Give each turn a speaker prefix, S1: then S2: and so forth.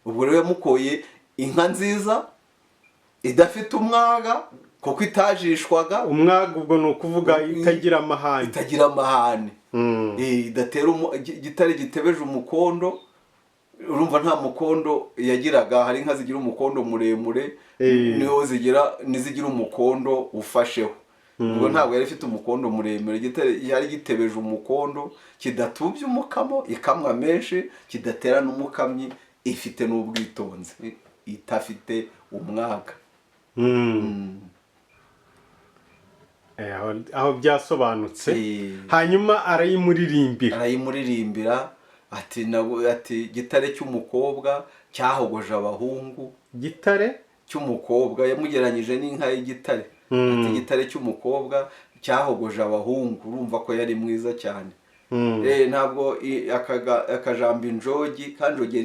S1: ubwo rero yamukoye inka nziza idafite umwaga kuko itajishwaga.
S2: Umwaga ubwo ni ukuvuga itagira amahane.
S1: Itagira amahane. Idatera igitare gitebeje umukondo. Urumva nta mukondo yagiraga, hari inka zigira umukondo muremure niho nizigira umukondo ufasheho. Ubwo ntabwo yari ifite umukondo muremure, igitare yari gitebeje umukondo kidatubye umukamo, ikamwa menshi, kidatera n'umukamyi, ifite n'ubwitonzi, itafite umwaga.
S2: Aho byasobanutse. Hanyuma
S1: arayimuririmbira ati gitare cy'umukobwa cyahogoje abahungu.
S2: Gitare
S1: cy'umukobwa yamugeranyije n'inka y'igitare. Ati gitare cy'umukobwa cyahogoje abahungu. Urumva ko yari mwiza cyane. Ntabwo akajambo injogi, kandi